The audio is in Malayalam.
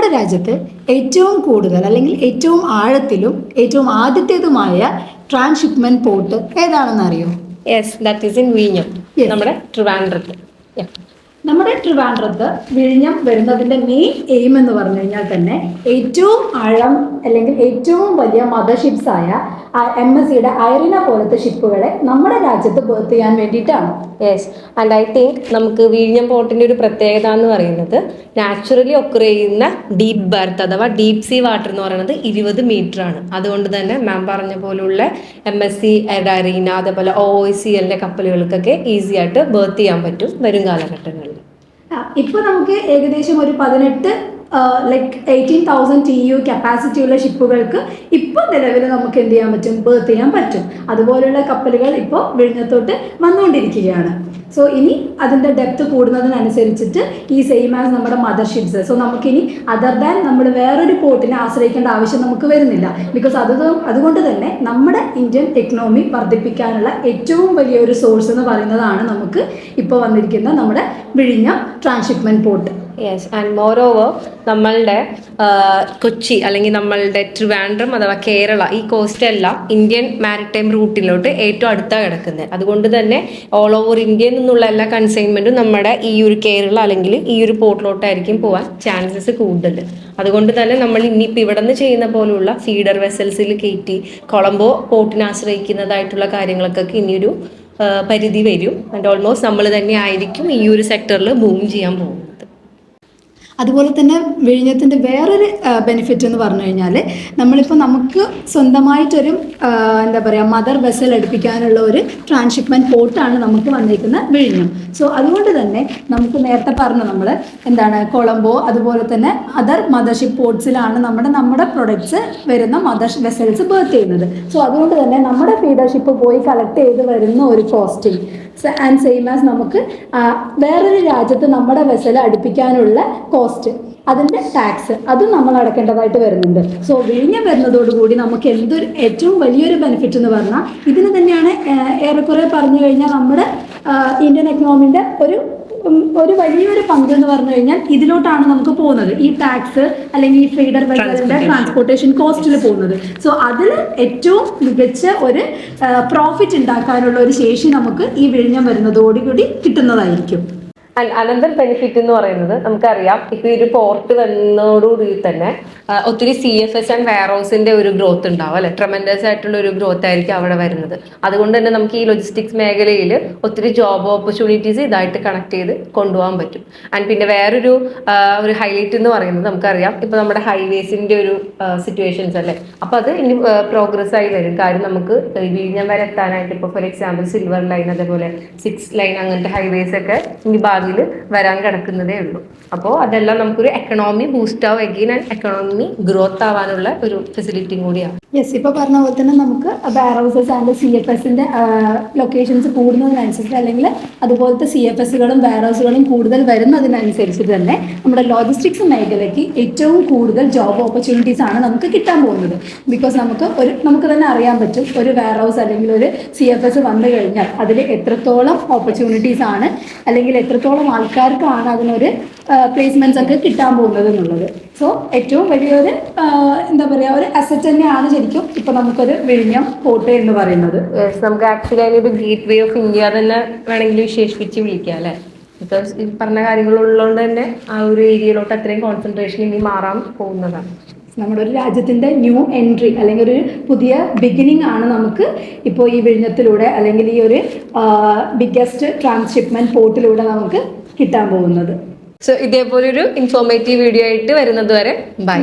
നമ്മുടെ രാജ്യത്ത് ഏറ്റവും കൂടുതൽ അല്ലെങ്കിൽ ഏറ്റവും ആഴത്തിലും ഏറ്റവും ആദ്യത്തേതുമായ ട്രാൻസ്ഷിപ്മെന്റ് പോർട്ട് ഏതാണെന്ന് അറിയോ? യെസ്, ദാറ്റ് ഈസ് ഇൻ വിഴിഞ്ഞം, നമ്മുടെ ട്രിവാൻഡ്രത്ത്. നമ്മുടെ ട്രിവാൻഡ്രത്ത് വിഴിഞ്ഞം വരുന്നതിൻ്റെ മെയിൻ എയിം എന്ന് പറഞ്ഞു കഴിഞ്ഞാൽ തന്നെ ഏറ്റവും ആഴം അല്ലെങ്കിൽ ഏറ്റവും വലിയ മദർഷിപ്സായ MSCയുടെ ഐറിന പോലത്തെ ഷിപ്പുകളെ നമ്മുടെ രാജ്യത്ത് ബർത്ത് ചെയ്യാൻ വേണ്ടിയിട്ടാണ്. യെസ്, ആൻഡ് ഐ തിങ്ക് നമുക്ക് വിഴിഞ്ഞം പോർട്ടിന്റെ ഒരു പ്രത്യേകത എന്ന് പറയുന്നത് നാച്ചുറലി ഒക്കർ ചെയ്യുന്ന ഡീപ്പ് ബർത്ത് അഥവാ ഡീപ് സീ വാട്ടർ എന്ന് പറയുന്നത് 20 മീറ്റർ ആണ്. അതുകൊണ്ട് തന്നെ മാം പറഞ്ഞ പോലുള്ള MSC ഐറീന അതേപോലെ OOCL കപ്പലുകൾക്കൊക്കെ ഈസി ആയിട്ട് ബർത്ത് ചെയ്യാൻ പറ്റും വരും കാലഘട്ടങ്ങളിൽ. ഇപ്പോൾ നമുക്ക് ഏകദേശം ഒരു 18,000 TEU കപ്പാസിറ്റി ഉള്ള ഷിപ്പുകൾക്ക് ഇപ്പോൾ നിലവിൽ നമുക്ക് എന്ത് ചെയ്യാൻ പറ്റും? ബർത്ത് ചെയ്യാൻ പറ്റും. അതുപോലുള്ള കപ്പലുകൾ ഇപ്പോൾ വിഴിഞ്ഞത്തോട്ട് വന്നുകൊണ്ടിരിക്കുകയാണ്. സോ ഇനി അതിൻ്റെ ഡെപ്ത് കൂടുന്നതിനനുസരിച്ചിട്ട് ഈ സെയിം ആസ് നമ്മുടെ മദർഷിപ്സ്, സോ നമുക്കിനി അതർ ദാൻ നമ്മൾ വേറൊരു പോർട്ടിനെ ആശ്രയിക്കേണ്ട ആവശ്യം നമുക്ക് വരുന്നില്ല. ബിക്കോസ് അതുകൊണ്ട് തന്നെ നമ്മുടെ ഇന്ത്യൻ എക്കണോമി വർദ്ധിപ്പിക്കാനുള്ള ഏറ്റവും വലിയൊരു സോഴ്സ് എന്ന് പറയുന്നതാണ് നമുക്ക് ഇപ്പോൾ വന്നിരിക്കുന്ന നമ്മുടെ വിഴിഞ്ഞം transshipment port. Yes, and more over നമ്മളുടെ കൊച്ചി അല്ലെങ്കിൽ നമ്മളുടെ ട്രിവാൻഡ്രം അഥവാ കേരള ഈ കോസ്റ്റ് എല്ലാം ഇന്ത്യൻ മാരിടൈം റൂട്ടിലോട്ട് ഏറ്റവും അടുത്താണ് കിടക്കുന്നത്. അതുകൊണ്ട് തന്നെ ഓൾ ഓവർ ഇന്ത്യയിൽ നിന്നുള്ള എല്ലാ കൺസൈൻമെൻറ്റും നമ്മുടെ ഈ ഒരു കേരള അല്ലെങ്കിൽ ഈ ഒരു പോർട്ടിലോട്ടായിരിക്കും പോകാൻ ചാൻസസ് കൂടുതൽ. അതുകൊണ്ട് തന്നെ നമ്മൾ ഇനിയിപ്പോൾ ഇവിടെ നിന്ന് ചെയ്യുന്ന പോലുള്ള ഫീഡർ വെസൽസിൽ കയറ്റി കൊളംബോ പോർട്ടിനെ ആശ്രയിക്കുന്നതായിട്ടുള്ള കാര്യങ്ങൾക്കൊക്കെ ഇനിയൊരു പരിധി വരും. ആൻഡ് ഓൾമോസ്റ്റ് നമ്മൾ തന്നെ ആയിരിക്കും ഈ ഒരു സെക്ടറിൽ ബൂം ചെയ്യാൻ പോകുന്നത്. അതുപോലെ തന്നെ വിഴിഞ്ഞത്തിൻ്റെ വേറൊരു ബെനിഫിറ്റ് എന്ന് പറഞ്ഞു കഴിഞ്ഞാൽ നമ്മളിപ്പോൾ നമുക്ക് സ്വന്തമായിട്ടൊരു എന്താ പറയുക മദർ വെസൽ അടുപ്പിക്കാനുള്ള ഒരു ട്രാൻസ്ഷിപ്മെൻറ്റ് പോർട്ടാണ് നമുക്ക് വന്നിരിക്കുന്ന വിഴിഞ്ഞം. സോ അതുകൊണ്ട് തന്നെ നമുക്ക് നേരത്തെ പറഞ്ഞു നമ്മൾ എന്താണ് കൊളംബോ അതുപോലെ തന്നെ അതർ മദർഷിപ്പ് പോർട്സിലാണ് നമ്മുടെ പ്രൊഡക്ട്സ് വരുന്ന മദർ വെസൽസ് ബർത്ത് ചെയ്യുന്നത്. സോ അതുകൊണ്ട് തന്നെ നമ്മുടെ ഫീഡർഷിപ്പ് പോയി കളക്ട് ചെയ്ത് വരുന്ന ഒരു കോസ്റ്റിംഗ് ആൻഡ് സെയിം ആസ് നമുക്ക് വേറൊരു രാജ്യത്ത് നമ്മുടെ വെസൽ അടുപ്പിക്കാനുള്ള കോസ്റ്റ്, അതിൻ്റെ ടാക്സ് അതും നമ്മൾ അടക്കേണ്ടതായിട്ട് വരുന്നുണ്ട്. സോ വിഴിഞ്ഞം വരുന്നതോടുകൂടി നമുക്ക് ഏറ്റവും വലിയൊരു ബെനിഫിറ്റ് എന്ന് പറഞ്ഞാൽ ഇതിന് തന്നെയാണ് ഏറെക്കുറെ പറഞ്ഞു കഴിഞ്ഞാൽ നമ്മുടെ ഇന്ത്യൻ എക്കണോമിൻ്റെ ഒരു വലിയൊരു പങ്ക് എന്ന് പറഞ്ഞു കഴിഞ്ഞാൽ ഇതിലോട്ടാണ് നമുക്ക് പോകുന്നത്. ഈ ടാക്സ് അല്ലെങ്കിൽ ഈ ഫീഡർ വെസലിന്റെ ട്രാൻസ്പോർട്ടേഷൻ കോസ്റ്റിൽ പോകുന്നത്. സോ അതിൽ ഏറ്റവും മികച്ച ഒരു പ്രോഫിറ്റ് ഉണ്ടാക്കാനുള്ള ഒരു ശേഷി നമുക്ക് ഈ വിഴിഞ്ഞം വരുന്നതോടുകൂടി കിട്ടുന്നതായിരിക്കും. അനന്തർ ബെനിഫിറ്റ് എന്ന് പറയുന്നത് നമുക്കറിയാം, ഇപ്പൊ ഈ ഒരു പോർട്ട് വന്നതോടുകൂടി തന്നെ ഒത്തിരി CFS ആൻഡ് വെയർഹൗസിന്റെ ഒരു ഗ്രോത്ത് ഉണ്ടാവും അല്ലെ, ട്രെമൻഡസ് ആയിട്ടുള്ള ഒരു ഗ്രോത്ത് ആയിരിക്കും അവിടെ വരുന്നത്. അതുകൊണ്ട് തന്നെ നമുക്ക് ഈ ലോജിസ്റ്റിക്സ് മേഖലയിൽ ഒത്തിരി ജോബ് ഓപ്പർച്യൂണിറ്റീസ് ഇതായിട്ട് കണക്ട് ചെയ്ത് കൊണ്ടുപോകാൻ പറ്റും. ആൻഡ് പിന്നെ വേറൊരു ഹൈലൈറ്റ് എന്ന് പറയുന്നത് നമുക്കറിയാം, ഇപ്പൊ നമ്മുടെ ഹൈവേസിന്റെ ഒരു സിറ്റുവേഷൻസ് അല്ലേ, അപ്പൊ അത് ഇനി പ്രോഗ്രസ് ആയി വരും. കാര്യം നമുക്ക് വിഴിഞ്ഞം വരെ എത്താനായിട്ട് ഇപ്പോൾ ഫോർ എക്സാമ്പിൾ സിൽവർ ലൈൻ അതേപോലെ 6 ലൈൻ അങ്ങനത്തെ ഹൈവേസ് ഒക്കെ ഇനി വരാൻ കിടക്കുന്നതേ ഉള്ളൂ. അപ്പോൾ അതെല്ലാം നമുക്കൊരു എക്കണോമി ബൂസ്റ്റ് ആവും എഗെയിൻ ആൻഡ് എക്കണോമി ഗ്രോത്ത് ആവാനുള്ള ഒരു ഫെസിലിറ്റിയും കൂടിയാണ്. യെസ്, ഇപ്പോൾ പറഞ്ഞ പോലെ തന്നെ നമുക്ക് വെയർഹൗസസ് ആൻഡ് CFSന്റെ ലൊക്കേഷൻസ് കൂടുന്നതിനനുസരിച്ച് അല്ലെങ്കിൽ അതുപോലത്തെ CFSകളും വെയർഹൗസുകളും കൂടുതൽ വരുന്നതിനനുസരിച്ച് തന്നെ നമ്മുടെ ലോജിസ്റ്റിക്സ് മേഖലയ്ക്ക് ഏറ്റവും കൂടുതൽ ജോബ് ഓപ്പർച്യൂണിറ്റീസ് ആണ് നമുക്ക് കിട്ടാൻ പോകുന്നത്. ബിക്കോസ് നമുക്ക് തന്നെ അറിയാൻ പറ്റും, ഒരു വെയർഹൗസ് അല്ലെങ്കിൽ ഒരു CFS വന്നു കഴിഞ്ഞാൽ അതിൽ എത്രത്തോളം ഓപ്പർച്യൂണിറ്റീസ് ആണ് അല്ലെങ്കിൽ എത്രത്തോളം ആൾക്കാർക്കാണ് അതിനൊരു പ്ലേസ്മെന്റ്സ് ഒക്കെ കിട്ടാൻ പോകുന്നത് എന്നുള്ളത്. സോ ഏറ്റവും വലിയൊരു എന്താ പറയുക ഒരു അസറ്റ് തന്നെയാണ് ശരിക്കും ഇപ്പൊ നമുക്കൊരു വിഴിഞ്ഞം പോർട്ട് എന്ന് പറയുന്നത്. നമുക്ക് ആക്ച്വലി അതിനൊരു ഗേറ്റ് വേ ഓഫ് ഇന്ത്യ തന്നെ വേണമെങ്കിൽ വിശേഷിപ്പിച്ച് വിളിക്കാം അല്ലെ. ബിക്കോസ് ഈ പറഞ്ഞ കാര്യങ്ങളുള്ളതുകൊണ്ട് തന്നെ ആ ഒരു ഏരിയയിലോട്ട് അത്രയും കോൺസെൻട്രേഷൻ ഇനി മാറാൻ പോകുന്നതാണ്. നമ്മുടെ ഒരു രാജ്യത്തിൻ്റെ ന്യൂ എൻട്രി അല്ലെങ്കിൽ ഒരു പുതിയ ബിഗിനിങ് ആണ് നമുക്ക് ഇപ്പോൾ ഈ വിഴിഞ്ഞത്തിലൂടെ അല്ലെങ്കിൽ ഈ ഒരു ബിഗ്ഗസ്റ്റ് ട്രാൻസ്ഷിപ്മെന്റ് പോർട്ടിലൂടെ നമുക്ക് കിട്ടാൻ പോകുന്നത്. സോ ഇതേപോലൊരു ഇൻഫോർമേറ്റീവ് വീഡിയോ ആയിട്ട് വരുന്നത് വരെ ബൈ.